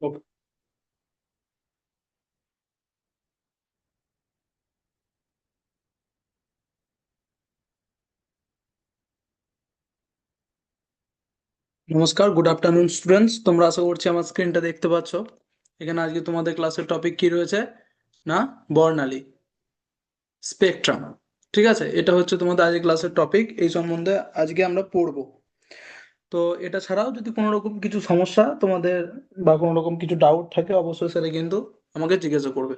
ওকে। নমস্কার, good afternoon students. তোমরা আশা করছি আমার স্ক্রিনটা দেখতে পাচ্ছ। এখানে আজকে তোমাদের ক্লাসের টপিক কি রয়েছে? না, বর্ণালী, স্পেকট্রাম। ঠিক আছে, এটা হচ্ছে তোমাদের আজকে ক্লাসের টপিক। এই সম্বন্ধে আজকে আমরা পড়বো। তো এটা ছাড়াও যদি কোনো রকম কিছু সমস্যা তোমাদের বা কোনো রকম কিছু ডাউট থাকে, অবশ্যই সেটা কিন্তু আমাকে জিজ্ঞাসা করবে।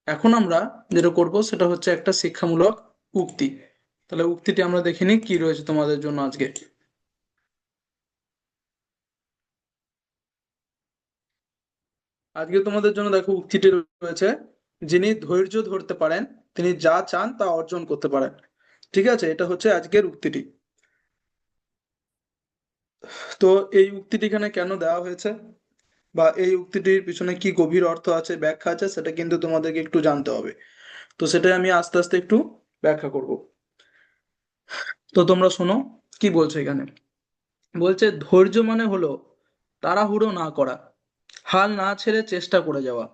এখন আমরা যেটা করব সেটা হচ্ছে একটা শিক্ষামূলক উক্তি। তাহলে উক্তিটি আমরা দেখে নিই কি রয়েছে তোমাদের জন্য আজকে। আজকে তোমাদের জন্য দেখো উক্তিটি রয়েছে, যিনি ধৈর্য ধরতে পারেন তিনি যা চান তা অর্জন করতে পারেন। ঠিক আছে, এটা হচ্ছে আজকের উক্তিটি। তো এই উক্তিটি এখানে কেন দেওয়া হয়েছে বা এই উক্তিটির পিছনে কি গভীর অর্থ আছে, ব্যাখ্যা আছে, সেটা কিন্তু তোমাদেরকে একটু জানতে হবে। তো সেটাই আমি আস্তে আস্তে একটু ব্যাখ্যা করব। তো তোমরা শোনো কি বলছে এখানে। বলছে ধৈর্য মানে হলো তাড়াহুড়ো না করা, হাল না ছেড়ে চেষ্টা করে যাওয়া।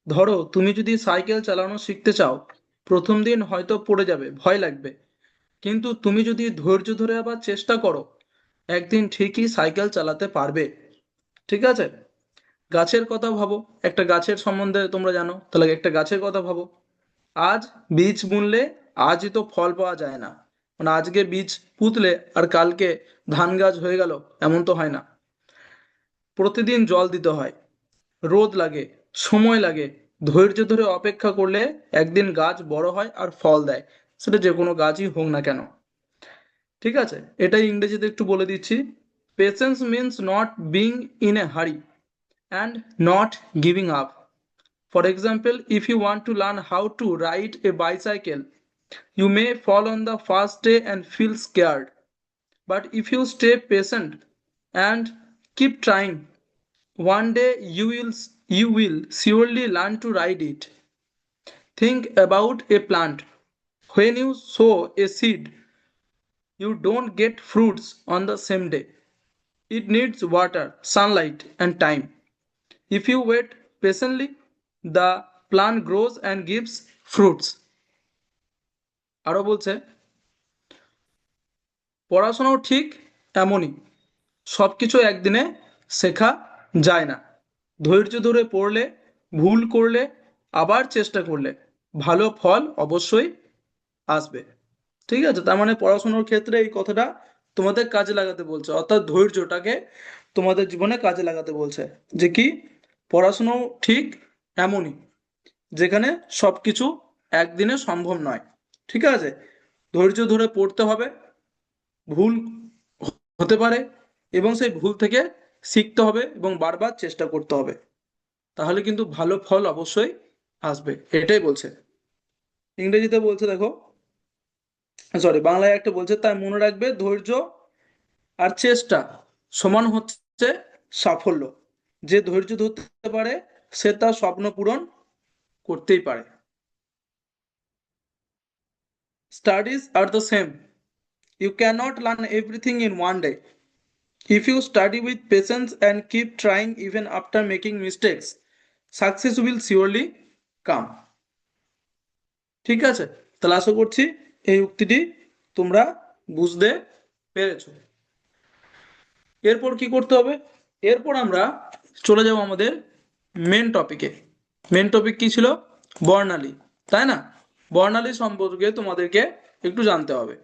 ধরো তুমি যদি সাইকেল চালানো শিখতে চাও, প্রথম দিন হয়তো পড়ে যাবে, ভয় লাগবে, কিন্তু তুমি যদি ধৈর্য ধরে আবার চেষ্টা করো, একদিন ঠিকই সাইকেল চালাতে পারবে। ঠিক আছে। গাছের কথা ভাবো, একটা গাছের সম্বন্ধে তোমরা জানো, তাহলে একটা গাছের কথা ভাবো। আজ বীজ বুনলে আজই তো ফল পাওয়া যায় না, মানে আজকে বীজ পুঁতলে আর কালকে ধান গাছ হয়ে গেল, এমন তো হয় না। প্রতিদিন জল দিতে হয়, রোদ লাগে, সময় লাগে। ধৈর্য ধরে অপেক্ষা করলে একদিন গাছ বড় হয় আর ফল দেয়, সেটা যে কোনো গাছই হোক না কেন। ঠিক আছে, এটাই ইংরেজিতে একটু বলে দিচ্ছি। Patience means not being in a hurry and not giving up. For example, if you want to learn how to ride a bicycle, you may fall on the first day and feel scared. But if you stay patient and keep trying, one day you will surely learn to ride it. Think about a plant. When you sow a seed, you don't get fruits on the same day. It needs water, sunlight, and time. If you wait patiently, the plant grows and gives fruits. আরো বলছে, পড়াশোনাও ঠিক এমনই, সবকিছু একদিনে শেখা যায় না। ধৈর্য ধরে পড়লে, ভুল করলে, আবার চেষ্টা করলে ভালো ফল অবশ্যই আসবে। ঠিক আছে, তার মানে পড়াশোনার ক্ষেত্রে এই কথাটা তোমাদের কাজে লাগাতে বলছে, অর্থাৎ ধৈর্যটাকে তোমাদের জীবনে কাজে লাগাতে বলছে। যে কি, পড়াশোনাও ঠিক এমনই, যেখানে সবকিছু একদিনে সম্ভব নয়। ঠিক আছে, ধৈর্য ধরে পড়তে হবে, ভুল হতে পারে, এবং সেই ভুল থেকে শিখতে হবে এবং বারবার চেষ্টা করতে হবে, তাহলে কিন্তু ভালো ফল অবশ্যই আসবে, এটাই বলছে। ইংরেজিতে বলছে দেখো, সরি বাংলায় একটা বলছে, তাই মনে রাখবে ধৈর্য আর চেষ্টা সমান হচ্ছে সাফল্য। যে ধৈর্য ধরতে পারে সে তার স্বপ্ন পূরণ করতেই পারে। Studies are the same, you can't learn everything in one day. If you study with patience and keep trying even after making mistakes, success will surely come. ঠিক আছে, তাহলে আশা করছি এই উক্তিটি তোমরা বুঝতে পেরেছো। এরপর কি করতে হবে? এরপর আমরা চলে যাব আমাদের মেন টপিকে। মেন টপিক কি ছিল? বর্ণালী, তাই না? বর্ণালী সম্পর্কে তোমাদেরকে একটু জানতে হবে।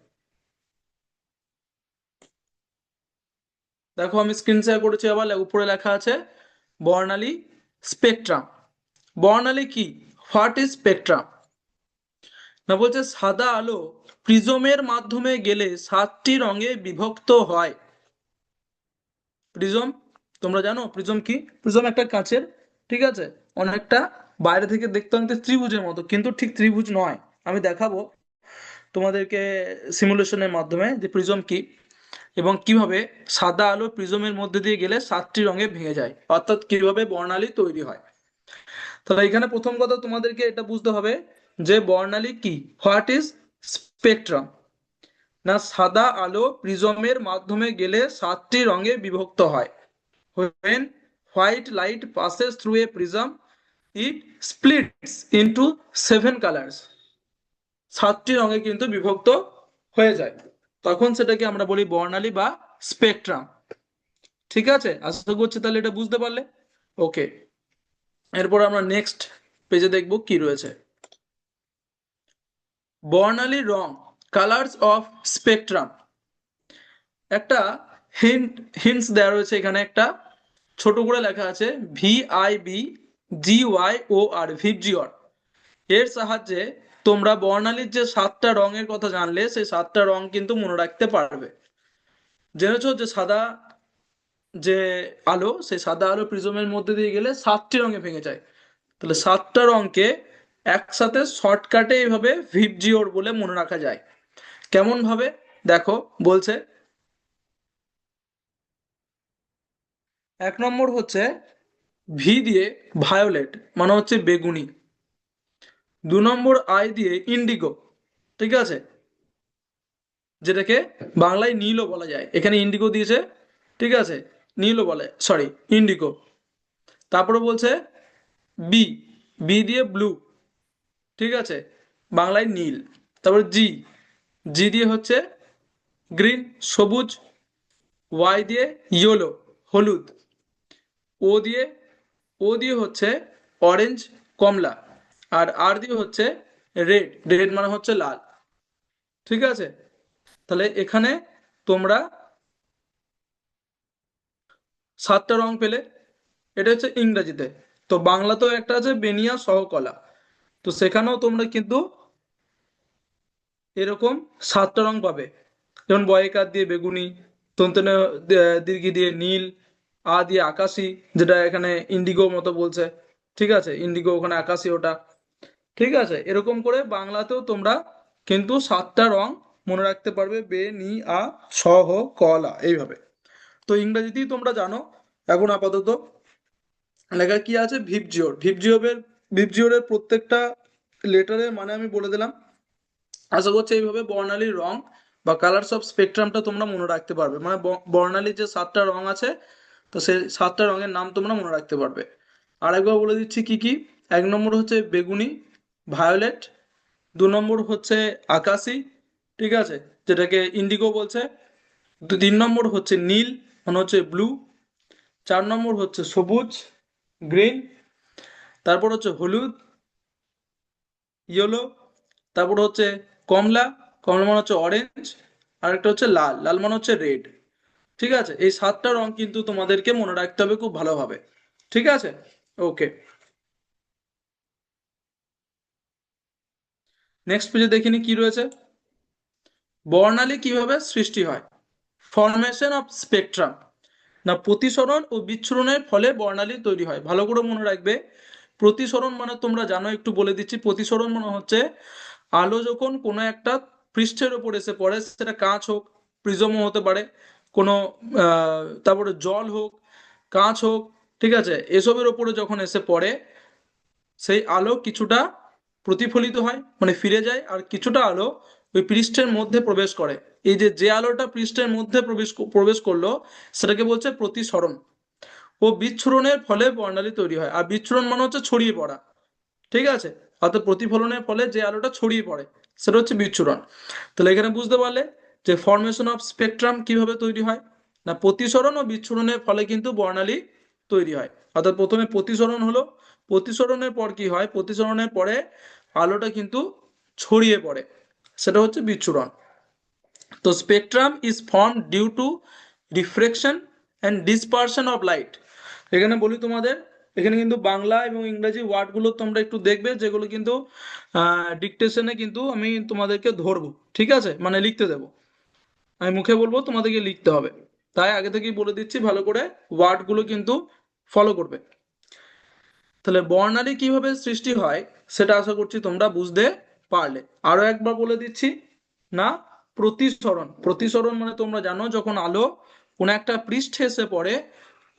দেখো আমি স্ক্রিন শেয়ার করেছি, আবার উপরে লেখা আছে বর্ণালী, স্পেকট্রাম। বর্ণালী কি? What is spectrum? না, বলছে সাদা আলো প্রিজমের মাধ্যমে গেলে 7টি রঙে বিভক্ত হয়। প্রিজম, তোমরা জানো প্রিজম কি? প্রিজম একটা কাঁচের, ঠিক আছে, অনেকটা বাইরে থেকে দেখতে অনেকটা ত্রিভুজের মতো, কিন্তু ঠিক ত্রিভুজ নয়। আমি দেখাবো তোমাদেরকে সিমুলেশনের মাধ্যমে যে প্রিজম কি এবং কিভাবে সাদা আলো প্রিজমের মধ্যে দিয়ে গেলে 7টি রঙে ভেঙে যায়, অর্থাৎ কিভাবে বর্ণালী তৈরি হয়। তাহলে এখানে প্রথম কথা তোমাদেরকে এটা বুঝতে হবে যে বর্ণালী কি, হোয়াট ইজ স্পেকট্রাম। না, সাদা আলো প্রিজমের মাধ্যমে গেলে 7টি রঙে বিভক্ত হয়। When white light passes through a prism, it splits into 7 colors. 7টি রঙে কিন্তু বিভক্ত হয়ে যায়, তখন সেটাকে আমরা বলি বর্ণালী বা স্পেকট্রাম। ঠিক আছে, আশা করছি তাহলে এটা বুঝতে পারলে। ওকে, এরপর আমরা নেক্সট পেজে দেখব কি রয়েছে। বর্ণালী রং, কালার্স অফ স্পেকট্রাম। একটা হিন্টস দেওয়া রয়েছে এখানে, একটা ছোট করে লেখা আছে VIBGYOR, ভিবজিওর। এর সাহায্যে তোমরা বর্ণালীর যে 7টা রঙের কথা জানলে সেই 7টা রং কিন্তু মনে রাখতে পারবে। জেনেছো যে সাদা যে আলো, সেই সাদা আলো প্রিজমের মধ্যে দিয়ে গেলে 7টি রঙে ভেঙে যায়। তাহলে 7টা রঙকে একসাথে শর্টকাটে এইভাবে ভিবজিওর বলে মনে রাখা যায়। কেমন ভাবে দেখো, বলছে 1 নম্বর হচ্ছে ভি দিয়ে ভায়োলেট, মানে হচ্ছে বেগুনি। 2 নম্বর আই দিয়ে ইন্ডিগো, ঠিক আছে, যেটাকে বাংলায় নীলও বলা যায়, এখানে ইন্ডিগো দিয়েছে, ঠিক আছে, নীলও বলে, সরি ইন্ডিগো। তারপরে বলছে বি, বি দিয়ে ব্লু, ঠিক আছে, বাংলায় নীল। তারপরে জি, জি দিয়ে হচ্ছে গ্রিন, সবুজ। ওয়াই দিয়ে ইয়েলো, হলুদ। ও দিয়ে, ও দিয়ে হচ্ছে অরেঞ্জ, কমলা। আর আর দিয়ে হচ্ছে রেড, রেড মানে হচ্ছে লাল। ঠিক আছে, তাহলে এখানে তোমরা 7টা রং পেলে। এটা হচ্ছে ইংরেজিতে। তো বাংলাতেও একটা আছে বেনিয়া সহকলা, তো সেখানেও তোমরা কিন্তু এরকম 7টা রং পাবে। যেমন বয়কার দিয়ে বেগুনি, তন্তনে দীর্ঘি দিয়ে নীল, আ দিয়ে আকাশি, যেটা এখানে ইন্ডিগো মতো বলছে, ঠিক আছে, ইন্ডিগো ওখানে আকাশি ওটা। ঠিক আছে, এরকম করে বাংলাতেও তোমরা কিন্তু 7টা রং মনে রাখতে পারবে, বে নি আ সহ কলা এইভাবে। তো ইংরেজিতেই তোমরা জানো। এখন আপাতত লেখা কি আছে, ভিবজিওর। ভিবজিওরের প্রত্যেকটা লেটারের মানে আমি বলে দিলাম। আশা করছি এইভাবে বর্ণালীর রং বা কালারস অফ স্পেকট্রামটা তোমরা মনে রাখতে পারবে, মানে বর্ণালীর যে 7টা রং আছে, তো সেই 7টা রঙের নাম তোমরা মনে রাখতে পারবে। আরেকবার বলে দিচ্ছি কি কি। 1 নম্বর হচ্ছে বেগুনি, ভায়োলেট। 2 নম্বর হচ্ছে আকাশি, ঠিক আছে, যেটাকে ইন্ডিগো বলছে। 3 নম্বর হচ্ছে নীল, মানে হচ্ছে ব্লু। 4 নম্বর হচ্ছে সবুজ, গ্রিন। তারপর হচ্ছে হলুদ, ইয়েলো। তারপর হচ্ছে কমলা, কমলা মানে হচ্ছে অরেঞ্জ। আর একটা হচ্ছে লাল, লাল মানে হচ্ছে রেড। ঠিক আছে, এই 7টা রং কিন্তু তোমাদেরকে মনে রাখতে হবে খুব ভালোভাবে। ঠিক আছে, ওকে। নেক্সট পেজে দেখিনি কি রয়েছে। বর্ণালী কিভাবে সৃষ্টি হয়, ফরমেশন অফ স্পেকট্রাম। না, প্রতিসরণ ও বিচ্ছুরণের ফলে বর্ণালী তৈরি হয়। ভালো করে মনে রাখবে, প্রতিসরণ মানে তোমরা জানো, একটু বলে দিচ্ছি। প্রতিসরণ মানে হচ্ছে আলো যখন কোনো একটা পৃষ্ঠের উপর এসে পড়ে, সেটা কাঁচ হোক, প্রিজমও হতে পারে, কোনো তারপরে জল হোক, কাঁচ হোক, ঠিক আছে, এসবের ওপরে যখন এসে পড়ে, সেই আলো কিছুটা প্রতিফলিত হয়, মানে ফিরে যায়, আর কিছুটা আলো ওই পৃষ্ঠের মধ্যে প্রবেশ করে। এই যে যে আলোটা পৃষ্ঠের মধ্যে প্রবেশ করলো, সেটাকে বলছে প্রতিসরণ। ও বিচ্ছুরণের ফলে বর্ণালী তৈরি হয়। আর বিচ্ছুরণ মানে হচ্ছে ছড়িয়ে পড়া, ঠিক আছে, অর্থাৎ প্রতিফলনের ফলে যে আলোটা ছড়িয়ে পড়ে, সেটা হচ্ছে বিচ্ছুরণ। তাহলে এখানে বুঝতে পারলে যে ফরমেশন অফ স্পেকট্রাম কিভাবে তৈরি হয়। না, প্রতিসরণ ও বিচ্ছুরণের ফলে কিন্তু বর্ণালী তৈরি হয়। অর্থাৎ প্রথমে প্রতিসরণ হলো, প্রতিসরণের পর কি হয়, প্রতিসরণের পরে আলোটা কিন্তু ছড়িয়ে পড়ে, সেটা হচ্ছে বিচ্ছুরণ। তো spectrum is form due to refraction and dispersion of light. এখানে বলি তোমাদের, এখানে কিন্তু বাংলা এবং ইংরেজি ওয়ার্ডগুলো তোমরা একটু দেখবে, যেগুলো কিন্তু ডিকটেশনে কিন্তু আমি তোমাদেরকে ধরবো, ঠিক আছে, মানে লিখতে দেবো। আমি মুখে বলবো, তোমাদেরকে লিখতে হবে। তাই আগে থেকেই বলে দিচ্ছি, ভালো করে ওয়ার্ডগুলো কিন্তু ফলো করবে। তাহলে বর্ণালী কিভাবে সৃষ্টি হয় সেটা আশা করছি তোমরা বুঝতে পারলে। আরো একবার বলে দিচ্ছি। না, প্রতিসরণ, প্রতিসরণ মানে তোমরা জানো, যখন আলো কোনো একটা পৃষ্ঠে এসে পড়ে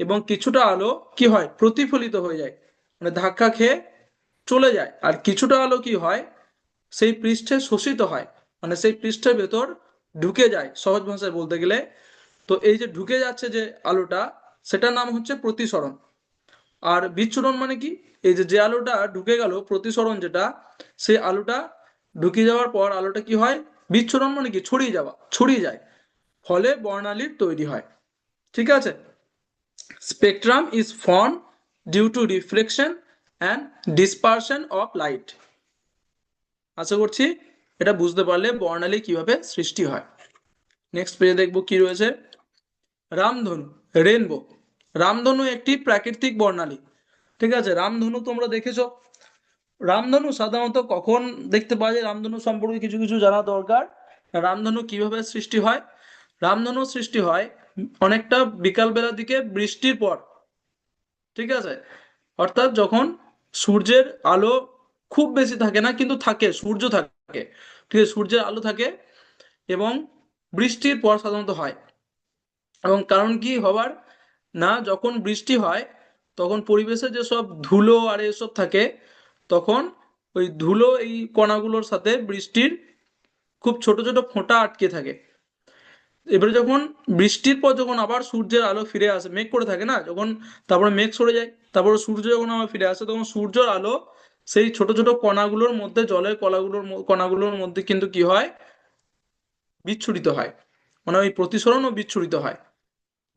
এবং কিছুটা আলো কি হয়, প্রতিফলিত হয়ে যায়, মানে ধাক্কা খেয়ে চলে যায়, আর কিছুটা আলো কি হয়, সেই পৃষ্ঠে শোষিত হয়, মানে সেই পৃষ্ঠের ভেতর ঢুকে যায়, সহজ ভাষায় বলতে গেলে। তো এই যে ঢুকে যাচ্ছে যে আলোটা, সেটার নাম হচ্ছে প্রতিসরণ। আর বিচ্ছুরণ মানে কি, এই যে আলোটা ঢুকে গেল, প্রতিসরণ যেটা, সেই আলোটা ঢুকে যাওয়ার পর আলোটা কি হয়, বিচ্ছুরণ মানে কি ছড়িয়ে যাওয়া, ছড়িয়ে যায়, ফলে বর্ণালীর তৈরি হয়। ঠিক আছে। Spectrum is form due to reflection and dispersion of light. আশা করছি এটা বুঝতে পারলে বর্ণালী কিভাবে সৃষ্টি হয়। নেক্সট পেজে দেখবো কি রয়েছে। রামধনু, রেনবো। রামধনু একটি প্রাকৃতিক বর্ণালী। ঠিক আছে, রামধনু তোমরা দেখেছো। রামধনু সাধারণত কখন দেখতে পাওয়া যায়, রামধনু সম্পর্কে কিছু কিছু জানা দরকার। রামধনু কিভাবে সৃষ্টি হয়, রামধনু সৃষ্টি হয় অনেকটা বিকাল বেলার দিকে বৃষ্টির পর। ঠিক আছে, অর্থাৎ যখন সূর্যের আলো খুব বেশি থাকে না, কিন্তু থাকে, সূর্য থাকে, ঠিক আছে, সূর্যের আলো থাকে, এবং বৃষ্টির পর সাধারণত হয়। এবং কারণ কি হবার, না যখন বৃষ্টি হয় তখন পরিবেশে যেসব ধুলো আর এসব থাকে, তখন ওই ধুলো এই কণাগুলোর সাথে বৃষ্টির খুব ছোট ছোট ফোঁটা আটকে থাকে। এবারে যখন বৃষ্টির পর যখন আবার সূর্যের আলো ফিরে আসে, মেঘ করে থাকে না যখন, তারপরে মেঘ সরে যায়, তারপরে সূর্য যখন আবার ফিরে আসে, তখন সূর্যের আলো সেই ছোট ছোট কণাগুলোর মধ্যে, জলের কণাগুলোর মধ্যে কিন্তু কি হয়, বিচ্ছুরিত হয়, মানে ওই প্রতিসরণ ও বিচ্ছুরিত হয়,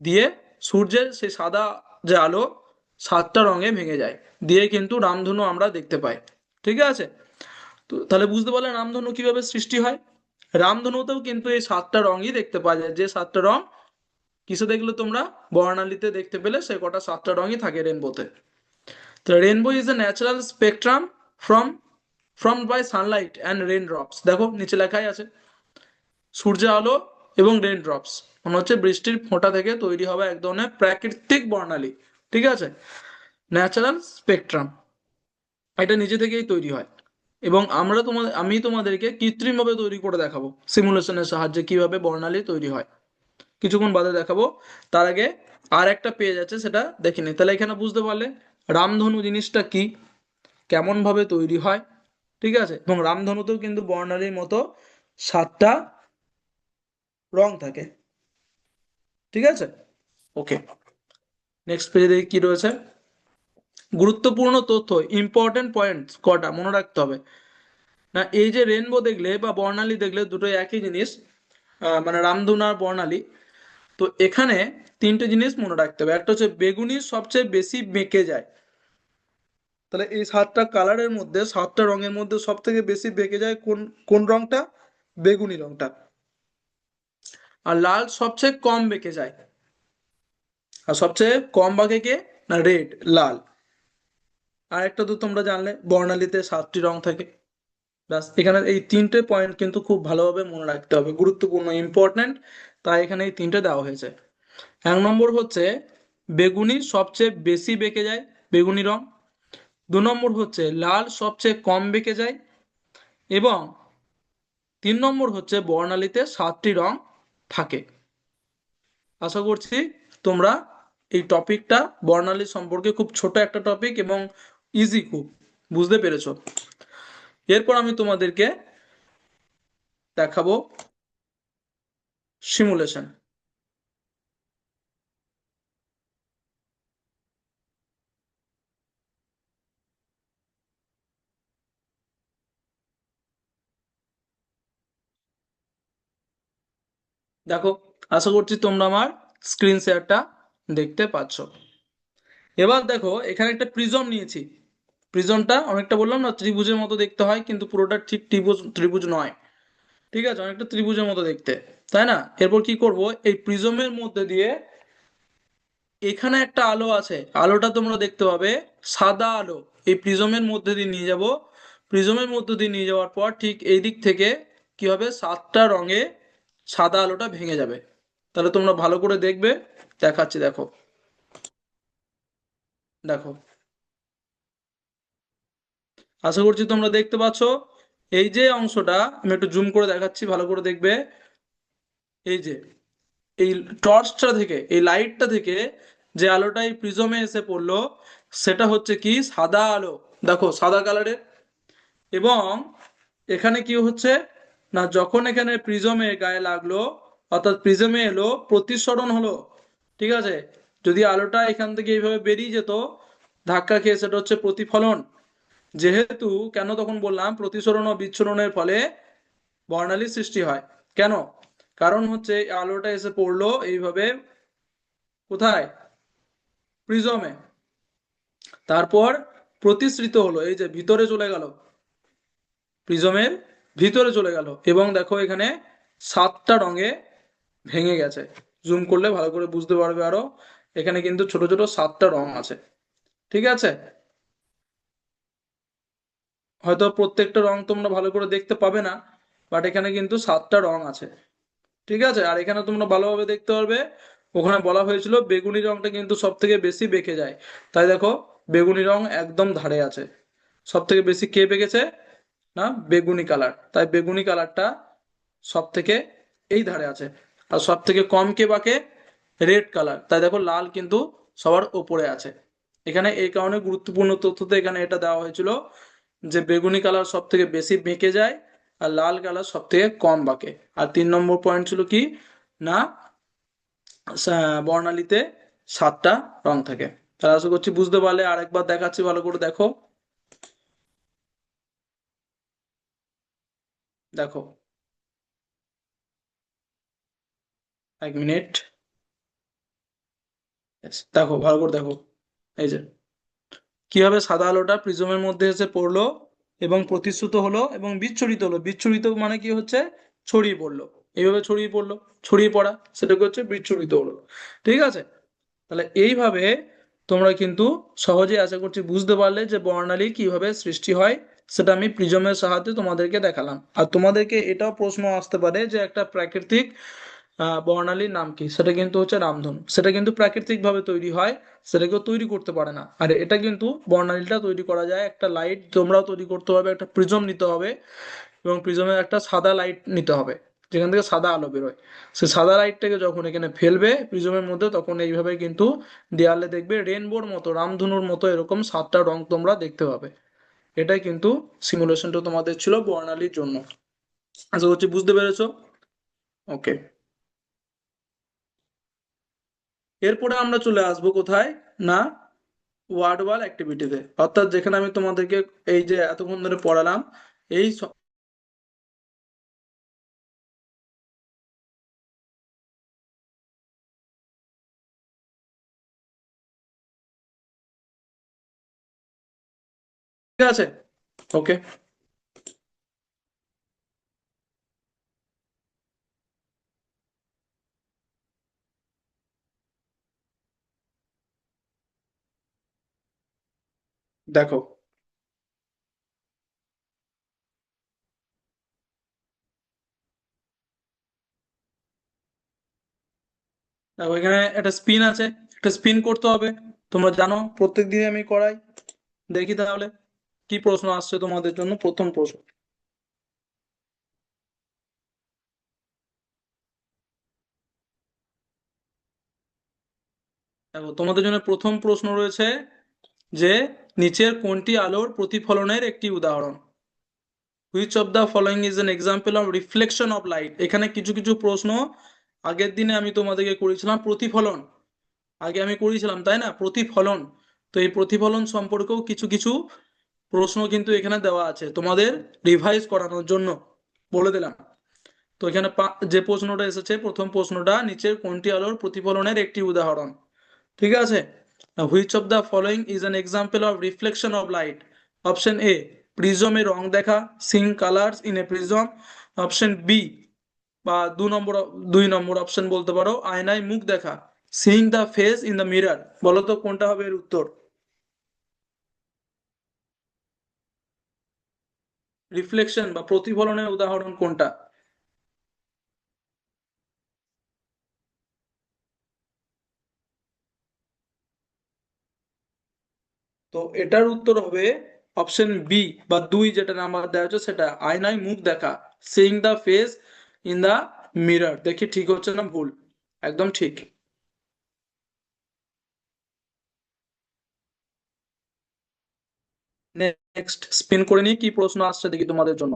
দিয়ে সূর্যের সেই সাদা যে আলো 7টা রঙে ভেঙে যায়, দিয়ে কিন্তু রামধনু আমরা দেখতে পাই। ঠিক আছে, তো তাহলে বুঝতে পারলে রামধনু কিভাবে সৃষ্টি হয়। রামধনুতেও কিন্তু এই 7টা রঙই দেখতে পাওয়া যায়, যে 7টা রং কিসে দেখলে তোমরা, বর্ণালীতে দেখতে পেলে সে কটা 7টা রঙই থাকে রেনবোতে। তো rainbow is a natural spectrum from from by sunlight and rain drops. দেখো নিচে লেখাই আছে, সূর্যের আলো এবং রেন ড্রপস মানে হচ্ছে বৃষ্টির ফোঁটা থেকে তৈরি হবে এক ধরনের প্রাকৃতিক বর্ণালী। ঠিক আছে, ন্যাচারাল স্পেকট্রাম, এটা নিজে থেকেই তৈরি হয়। এবং আমি তোমাদেরকে কৃত্রিমভাবে তৈরি করে দেখাবো সিমুলেশনের সাহায্যে কিভাবে বর্ণালী তৈরি হয়, কিছুক্ষণ বাদে দেখাবো। তার আগে আর একটা পেজ আছে, সেটা দেখে নি। তাহলে এখানে বুঝতে পারলে রামধনু জিনিসটা কি, কেমন ভাবে তৈরি হয়। ঠিক আছে, এবং রামধনুতেও কিন্তু বর্ণালীর মতো 7টা রং থাকে। ঠিক আছে, ওকে। নেক্সট পেজে দেখি কি রয়েছে। গুরুত্বপূর্ণ তথ্য, ইম্পর্টেন্ট পয়েন্টস কটা মনে রাখতে হবে। না এই যে রেনবো দেখলে বা বর্ণালী দেখলে দুটোই একই জিনিস, মানে রামধনু আর বর্ণালী। তো এখানে 3টে জিনিস মনে রাখতে হবে। একটা হচ্ছে বেগুনি সবচেয়ে বেশি বেঁকে যায়। তাহলে এই 7টা কালারের মধ্যে, 7টা রঙের মধ্যে সব থেকে বেশি বেঁকে যায় কোন কোন রংটা, বেগুনি রংটা। আর লাল সবচেয়ে কম বেঁকে যায়, আর সবচেয়ে কম বাঁকে কে, না রেড, লাল। আর একটা তো তোমরা জানলে বর্ণালীতে 7টি রং থাকে। ব্যাস, এখানে এই 3টে পয়েন্ট কিন্তু খুব ভালোভাবে মনে রাখতে হবে, গুরুত্বপূর্ণ, ইম্পর্ট্যান্ট। তাই এখানে এই 3টে দেওয়া হয়েছে। 1 নম্বর হচ্ছে বেগুনি সবচেয়ে বেশি বেঁকে যায়, বেগুনি রং। 2 নম্বর হচ্ছে লাল সবচেয়ে কম বেঁকে যায়, এবং 3 নম্বর হচ্ছে বর্ণালীতে 7টি রং থাকে। আশা করছি তোমরা এই টপিকটা, বর্ণালী সম্পর্কে খুব ছোট একটা টপিক এবং ইজি খুব, বুঝতে পেরেছো। এরপর আমি তোমাদেরকে দেখাবো সিমুলেশন। দেখো, আশা করছি তোমরা আমার স্ক্রিন শেয়ারটা দেখতে পাচ্ছ। এবার দেখো এখানে একটা প্রিজম নিয়েছি। প্রিজমটা অনেকটা বললাম না ত্রিভুজের মতো দেখতে হয়, কিন্তু পুরোটা ঠিক ত্রিভুজ ত্রিভুজ নয়। ঠিক আছে, অনেকটা ত্রিভুজের মতো দেখতে, তাই না। এরপর কি করব, এই প্রিজমের মধ্যে দিয়ে, এখানে একটা আলো আছে, আলোটা তোমরা দেখতে পাবে সাদা আলো, এই প্রিজমের মধ্যে দিয়ে নিয়ে যাব। প্রিজমের মধ্যে দিয়ে নিয়ে যাওয়ার পর ঠিক এই দিক থেকে কি হবে, 7টা রঙে সাদা আলোটা ভেঙে যাবে। তাহলে তোমরা ভালো করে দেখবে, দেখাচ্ছি দেখো। দেখো, আশা করছি তোমরা দেখতে পাচ্ছ। এই যে অংশটা আমি একটু জুম করে দেখাচ্ছি, ভালো করে দেখবে। এই যে এই টর্চটা থেকে, এই লাইটটা থেকে যে আলোটা এই প্রিজমে এসে পড়লো, সেটা হচ্ছে কি সাদা আলো। দেখো সাদা কালারের। এবং এখানে কি হচ্ছে, না যখন এখানে প্রিজমে গায়ে লাগলো, অর্থাৎ প্রিজমে এলো, প্রতিসরণ হলো। ঠিক আছে, যদি আলোটা এখান থেকে এইভাবে বেরিয়ে যেত, ধাক্কা খেয়ে, সেটা হচ্ছে প্রতিফলন। যেহেতু, কেন তখন বললাম প্রতিসরণ ও বিচ্ছুরণের ফলে বর্ণালীর সৃষ্টি হয়। কেন? কারণ হচ্ছে আলোটা এসে পড়লো এইভাবে কোথায়, প্রিজমে, তারপর প্রতিসৃত হলো, এই যে ভিতরে চলে গেল, প্রিজমের ভিতরে চলে গেল, এবং দেখো এখানে 7টা রঙে ভেঙে গেছে। জুম করলে ভালো করে বুঝতে পারবে আরো, এখানে কিন্তু ছোট ছোট 7টা রং আছে। ঠিক আছে, হয়তো প্রত্যেকটা রং তোমরা ভালো করে দেখতে পাবে না, বাট এখানে কিন্তু 7টা রং আছে। ঠিক আছে, আর এখানে তোমরা ভালোভাবে দেখতে পারবে, ওখানে বলা হয়েছিল বেগুনি রংটা কিন্তু সব থেকে বেশি বেঁকে যায়। তাই দেখো, বেগুনি রং একদম ধারে আছে। সব থেকে বেশি কে বেঁকেছে? না, বেগুনি কালার। তাই বেগুনি কালারটা সব থেকে এই ধারে আছে। আর সব থেকে কম কে বাঁকে? Red colour. তাই দেখো লাল কিন্তু সবার ওপরে আছে। এখানে এই কারণে গুরুত্বপূর্ণ তথ্যতে এখানে এটা দেওয়া হয়েছিল যে বেগুনি কালার সব থেকে বেশি বেঁকে যায়, আর লাল কালার সব থেকে কম বাঁকে। আর 3 নম্বর পয়েন্ট ছিল কি, না বর্ণালীতে 7টা রং থাকে। তাহলে আশা করছি বুঝতে পারলে, আরেকবার দেখাচ্ছি ভালো করে দেখো। দেখো, 1 মিনিট। Yes, দেখো ভালো করে দেখো, এই যে কিভাবে সাদা আলোটা প্রিজমের মধ্যে এসে পড়লো এবং প্রতিশ্রুত হলো এবং বিচ্ছুরিত হলো। বিচ্ছুরিত মানে কি হচ্ছে, ছড়িয়ে পড়লো। এইভাবে ছড়িয়ে পড়লো, ছড়িয়ে পড়া, সেটাকে হচ্ছে বিচ্ছুরিত হলো। ঠিক আছে, তাহলে এইভাবে তোমরা কিন্তু সহজে আশা করছি বুঝতে পারলে যে বর্ণালী কিভাবে সৃষ্টি হয়। সেটা আমি প্রিজমের সাহায্যে তোমাদেরকে দেখালাম। আর তোমাদেরকে এটাও প্রশ্ন আসতে পারে যে একটা প্রাকৃতিক বর্ণালীর নাম কি, সেটা কিন্তু হচ্ছে রামধনু। সেটা কিন্তু প্রাকৃতিক ভাবে তৈরি হয়, সেটা কেউ তৈরি করতে পারে না। আর এটা কিন্তু বর্ণালীটা তৈরি করা যায়, একটা লাইট তোমরাও তৈরি করতে হবে, একটা প্রিজম নিতে হবে, এবং প্রিজমের একটা সাদা লাইট নিতে হবে, যেখান থেকে সাদা আলো বেরোয়। সেই সাদা লাইটটাকে যখন এখানে ফেলবে প্রিজমের মধ্যে, তখন এইভাবে কিন্তু দেয়ালে দেখবে রেনবোর মতো, রামধনুর মতো এরকম 7টা রং তোমরা দেখতে পাবে। এটাই কিন্তু সিমুলেশনটা তোমাদের ছিল বর্ণালীর জন্য। আশা করছি বুঝতে পেরেছো। ওকে, এরপরে আমরা চলে আসবো কোথায়, না ওয়ার্ড ওয়াল অ্যাক্টিভিটিতে, অর্থাৎ যেখানে আমি তোমাদেরকে এই যে এতক্ষণ ধরে পড়ালাম এই ঠিক আছে। ওকে, দেখো, দেখো এখানে একটা স্পিন আছে, একটা স্পিন করতে হবে। তোমরা জানো প্রত্যেক দিন আমি করাই। দেখি তাহলে কি প্রশ্ন আসছে তোমাদের জন্য। প্রথম প্রশ্ন, দেখো তোমাদের জন্য প্রথম প্রশ্ন রয়েছে যে নিচের কোনটি আলোর প্রতিফলনের একটি উদাহরণ। Which of the following is an example of reflection of light. এখানে কিছু কিছু প্রশ্ন আগের দিনে আমি তোমাদেরকে করেছিলাম প্রতিফলন, আগে আমি করেছিলাম তাই না, প্রতিফলন। তো এই প্রতিফলন সম্পর্কেও কিছু কিছু প্রশ্ন কিন্তু এখানে দেওয়া আছে তোমাদের রিভাইজ করানোর জন্য, বলে দিলাম। তো এখানে যে প্রশ্নটা এসেছে, প্রথম প্রশ্নটা, নিচের কোনটি আলোর প্রতিফলনের একটি উদাহরণ। ঠিক আছে, which of the following is an example of reflection of light. Option A, প্রিজমে রং দেখা, seeing colours in a prism. Option B, বা 2 নম্বর অপশন বলতে পারো, আয়নায় মুখ দেখা, seeing the face in the mirror. বলো তো কোনটা হবে এর উত্তর। রিফ্লেকশন বা প্রতিফলনের উদাহরণ কোনটা? তো এটার উত্তর হবে অপশন বি, বা 2 যেটা নাম্বার দেওয়া হচ্ছে সেটা, আয়নায় মুখ দেখা, seeing the face in the mirror. দেখি ঠিক হচ্ছে না ভুল। একদম ঠিক। নেক্সট স্পিন করে নিই, কি প্রশ্ন আসছে দেখি তোমাদের জন্য।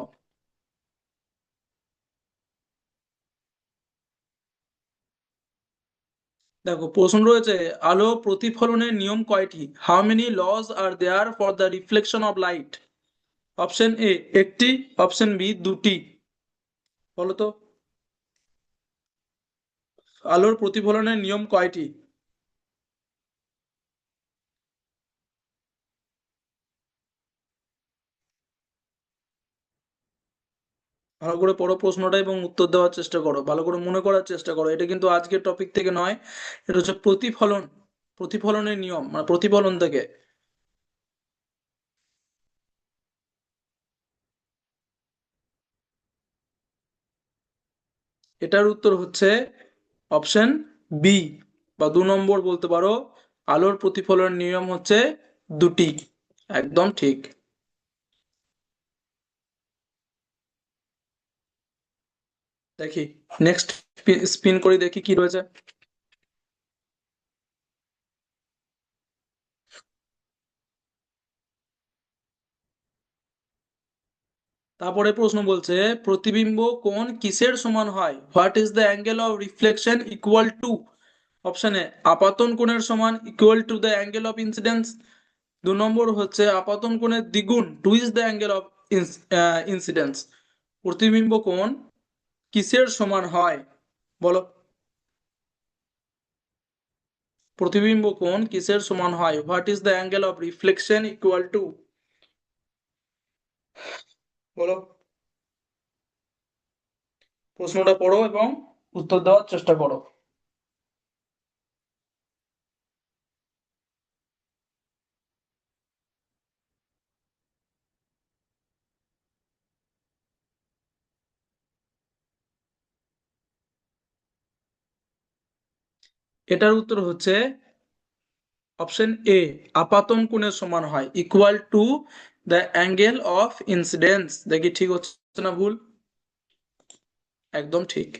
দেখো প্রশ্ন রয়েছে, আলো প্রতিফলনের নিয়ম কয়টি? How many laws are there for the reflection of light? Option A একটি, অপশন বি দুটি। বলো তো, আলোর প্রতিফলনের নিয়ম কয়টি? ভালো করে পড়ো প্রশ্নটা এবং উত্তর দেওয়ার চেষ্টা করো, ভালো করে মনে করার চেষ্টা করো। এটা কিন্তু আজকের টপিক থেকে নয়, এটা হচ্ছে প্রতিফলন, প্রতিফলনের নিয়ম, মানে প্রতিফলন থেকে। এটার উত্তর হচ্ছে অপশন বি, বা 2 নম্বর বলতে পারো। আলোর প্রতিফলনের নিয়ম হচ্ছে দুটি। একদম ঠিক। দেখি, নেক্সট স্পিন করে দেখি কি রয়েছে। তারপরে প্রশ্ন বলছে, প্রতিবিম্ব কোণ কিসের সমান হয়? What is the angle of reflection equal to? Option A আপাতন কোণের সমান, equal to the angle of incidence. 2 number হচ্ছে আপাতন কোণের দ্বিগুণ, two is the angle of incidence. প্রতিবিম্ব কোণ কিসের সমান হয়? বলো, প্রতিবিম্ব কোণ কিসের সমান হয়? What is the angle of reflection equal two? বলো, প্রশ্নটা পড়ো এবং উত্তর দেওয়ার চেষ্টা করো। এটার উত্তর হচ্ছে অপশন এ, আপাতন কোণের সমান হয়, equal to the angle of incidence. দেখি ঠিক হচ্ছে না ভুল? একদম ঠিক।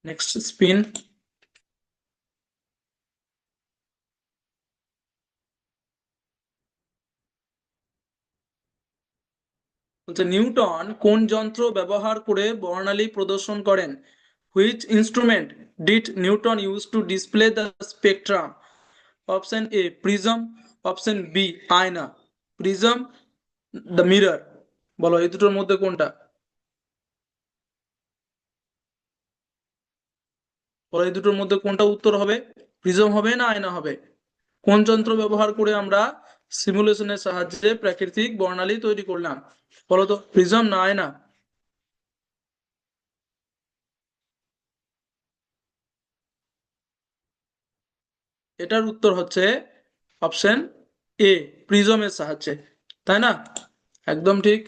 Next spin. বলছে নিউটন কোন যন্ত্র ব্যবহার করে বর্ণালী প্রদর্শন করেন? Which instrument did Newton use to display the spectrum? Option A prism, option B আয়না, প্রিজম দ্য মিরর। বলো এই দুটোর মধ্যে কোনটা? বলো এই দুটোর মধ্যে কোনটা উত্তর হবে? প্রিজম হবে না আয়না হবে? কোন যন্ত্র ব্যবহার করে আমরা সিমুলেশনের সাহায্যে প্রাকৃতিক বর্ণালী তৈরি করলাম? বলো তো, প্রিজম না আয়না? এটার উত্তর হচ্ছে অপশন এ, প্রিজমের সাহায্যে। তাই না? একদম ঠিক।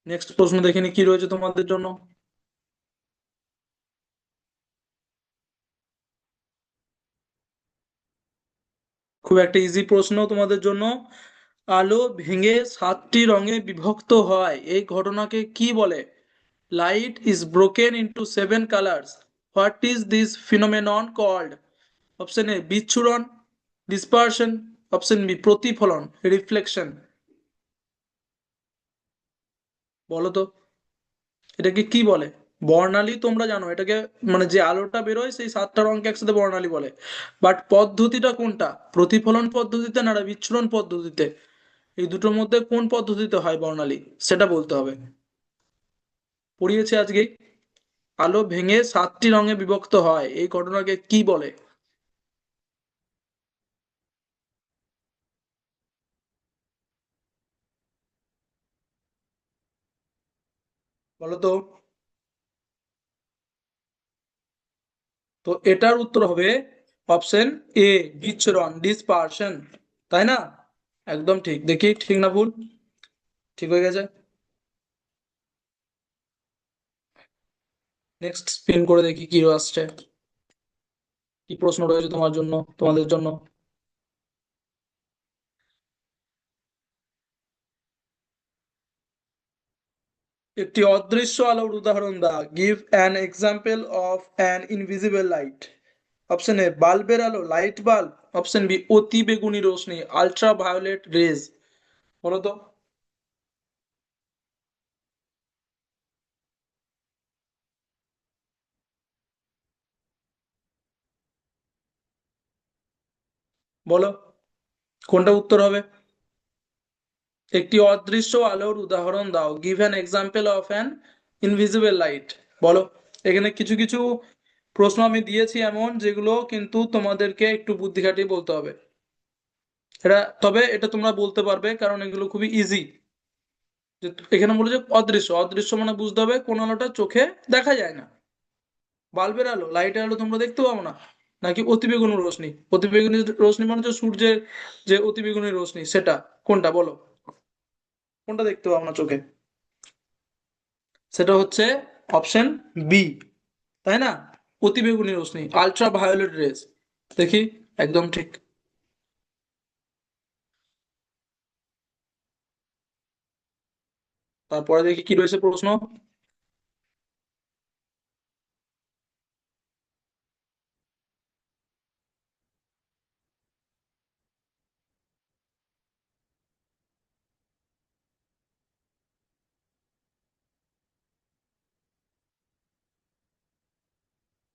নেক্সট প্রশ্ন দেখে নি কি রয়েছে তোমাদের জন্য। খুব একটা ইজি প্রশ্ন তোমাদের জন্য। আলো ভেঙে 7টি রঙে বিভক্ত হয়, এই ঘটনাকে কি বলে? Light is broken into 7 colours. What is this phenomenon called? Option A বিচ্ছুরণ, ডিসপারশন, অপশন বি প্রতিফলন, রিফ্লেকশন। বলো তো, এটাকে কি বলে? বর্ণালী তোমরা জানো এটাকে, মানে যে আলোটা বেরোয় সেই 7টা রঙকে একসাথে বর্ণালী বলে। বাট পদ্ধতিটা কোনটা? প্রতিফলন পদ্ধতিতে না বিচ্ছুরণ পদ্ধতিতে? এই দুটোর মধ্যে কোন পদ্ধতিতে হয় বর্ণালী, সেটা বলতে হবে। পড়িয়েছে আজকে, আলো ভেঙে 7টি রঙে বিভক্ত হয়, এই ঘটনাকে কি বলে? বলো তো। তো এটার উত্তর হবে অপশন এ, বিচ্ছুরণ, ডিসপারশন। তাই না? একদম ঠিক। দেখি ঠিক না ভুল? ঠিক হয়ে গেছে। নেক্সট স্পিন করে দেখি কি আসছে, কি প্রশ্ন রয়েছে তোমার জন্য, তোমাদের জন্য। একটি অদৃশ্য আলোর উদাহরণ দাও, give an example of an invisible light. Option এ বাল্বের আলো, লাইট বাল্ব। অপশন বি অতি বেগুনি রশ্মি, আলট্রা ভায়োলেট রেজ। বলো তো। বলো কোনটা উত্তর হবে। একটি অদৃশ্য আলোর উদাহরণ দাও, give an example of an invisible light. বলো। এখানে কিছু কিছু প্রশ্ন আমি দিয়েছি এমন, যেগুলো কিন্তু তোমাদেরকে একটু বুদ্ধি খাটিয়ে বলতে হবে। এটা, তবে এটা তোমরা বলতে পারবে কারণ এগুলো খুবই ইজি। এখানে বলে যে অদৃশ্য, অদৃশ্য মানে বুঝতে হবে কোন আলোটা চোখে দেখা যায় না। বাল্বের আলো, লাইটের আলো তোমরা দেখতে পাবো না, নাকি অতিবেগুনি রশ্মি। অতিবেগুনি রশ্মি মানে হচ্ছে সূর্যের যে অতিবেগুনি রশ্মি, সেটা কোনটা বলো। কোনটা দেখতে পাবো না চোখে? সেটা হচ্ছে অপশন বি, তাই না? অতিবেগুনি রশ্মি, আলট্রা ভায়োলেট রেজ। দেখি, একদম ঠিক। তারপরে দেখি কি রয়েছে প্রশ্ন।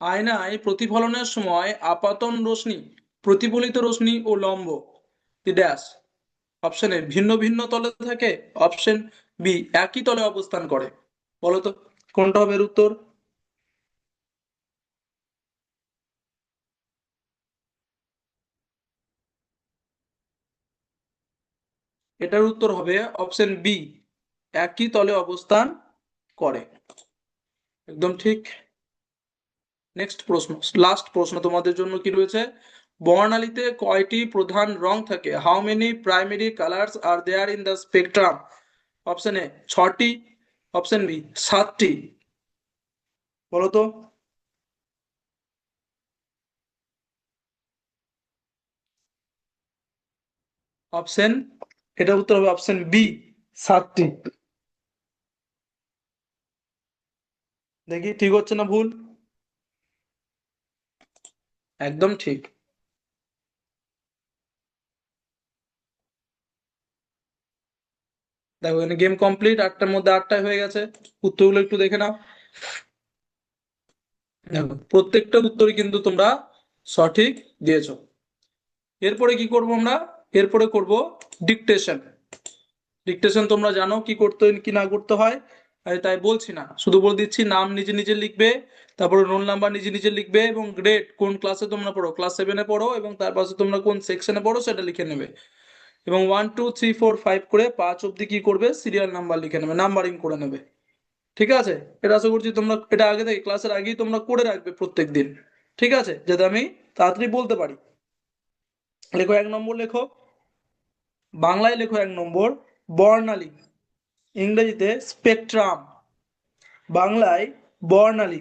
আয়নায় প্রতিফলনের সময় আপাতন রশ্মি, প্রতিফলিত রশ্মি ও লম্ব ড্যাশ। অপশন এ ভিন্ন ভিন্ন তলে থাকে। অপশন বি একই তলে অবস্থান করে। বলো তো কোনটা হবে এর উত্তর। এটার উত্তর হবে অপশন বি, একই তলে অবস্থান করে। একদম ঠিক। নেক্সট প্রশ্ন, লাস্ট প্রশ্ন তোমাদের জন্য কি রয়েছে। বর্ণালীতে কয়টি প্রধান রং থাকে, how many primary colours are there in the spectrum. Option A ছটি। অপশন বি সাতটি। বলো তো। অপশন, এটা উত্তর হবে অপশন বি, সাতটি। দেখি ঠিক হচ্ছে না ভুল। একদম ঠিক। দেখো এখানে গেম কমপ্লিট, আটটার মধ্যে আটটায় হয়ে গেছে। উত্তরগুলো একটু দেখে নাও। দেখো প্রত্যেকটা উত্তরই কিন্তু তোমরা সঠিক দিয়েছো। এরপরে কি করব আমরা, এরপরে করব ডিকটেশন। ডিকটেশন তোমরা জানো কি করতে কি না করতে হয়, আমি তাই বলছি না, শুধু বলে দিচ্ছি নাম নিজে নিজে লিখবে, তারপরে রোল নাম্বার নিজে নিজে লিখবে, এবং গ্রেড কোন ক্লাসে তোমরা পড়ো, ক্লাস 7-এ পড়ো, এবং তার পাশে তোমরা কোন সেকশনে পড়ো সেটা লিখে নেবে। এবং 1 2 3 4 5 করে 5 অব্দি কি করবে, সিরিয়াল নাম্বার লিখে নেবে, নাম্বারিং করে নেবে। ঠিক আছে? এটা আশা করছি তোমরা এটা আগে থেকে ক্লাসের আগেই তোমরা করে রাখবে প্রত্যেক দিন। ঠিক আছে, যাতে আমি তাড়াতাড়ি বলতে পারি। লেখো 1 নম্বর, লেখো বাংলায়, লেখো 1 নম্বর বর্ণালী, ইংরেজিতে স্পেকট্রাম। বাংলায় বর্ণালী,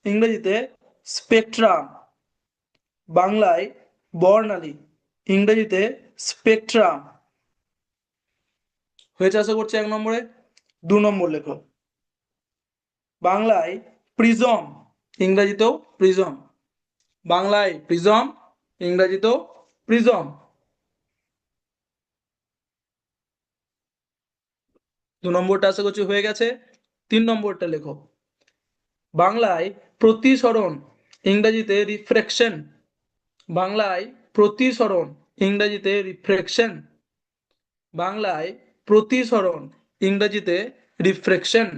ইংরেজিতে স্পেকট্রাম। বাংলায় বর্ণালী, ইংরেজিতে স্পেকট্রাম। হয়েছে আশা করছি 1 নম্বরে। 2 নম্বর লেখো বাংলায় প্রিজম, ইংরেজিতেও প্রিজম। বাংলায় প্রিজম, ইংরেজিতেও প্রিজম। 2 নম্বরটা আশা করছি হয়ে গেছে। 3 নম্বরটা লেখো বাংলায় প্রতিসরণ, ইংরেজিতে রিফ্রেকশন। বাংলায় প্রতিসরণ, ইংরেজিতে রিফ্রেকশন। বাংলায় প্রতিসরণ, ইংরেজিতে রিফ্রেকশন।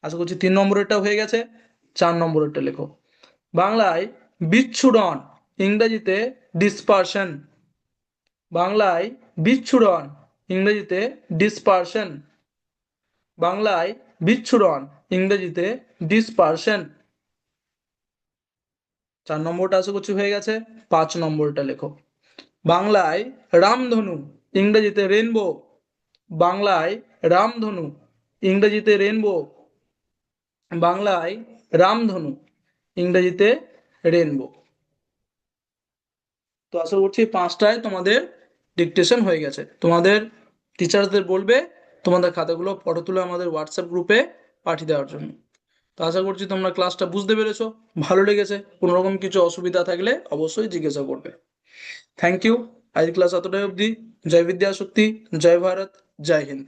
আশা করছি 3 নম্বরেরটা হয়ে গেছে। 4 নম্বরেরটা লেখো বাংলায় বিচ্ছুরণ, ইংরেজিতে ডিসপারশন। বাংলায় বিচ্ছুরণ, ইংরেজিতে ডিসপারশন। বাংলায় বিচ্ছুরণ, ইংরেজিতে ডিসপারশন। 4 নম্বরটা আশা করছি হয়ে গেছে। 5 নম্বরটা লেখো বাংলায় রামধনু, ইংরেজিতে রেনবো। বাংলায় রামধনু, ইংরেজিতে রেনবো। বাংলায় রামধনু, ইংরেজিতে রেনবো। তো আশা করছি 5টায় তোমাদের ডিকটেশন হয়ে গেছে। তোমাদের টিচারদের বলবে তোমাদের খাতাগুলো ফটো তুলে আমাদের হোয়াটসঅ্যাপ গ্রুপে পাঠিয়ে দেওয়ার জন্য। তো আশা করছি তোমরা ক্লাসটা বুঝতে পেরেছো, ভালো লেগেছে। কোনো রকম কিছু অসুবিধা থাকলে অবশ্যই জিজ্ঞাসা করবে। Thank you. আজকের ক্লাস এতটাই অবধি। জয় বিদ্যা শক্তি, জয় ভারত, জয় হিন্দ।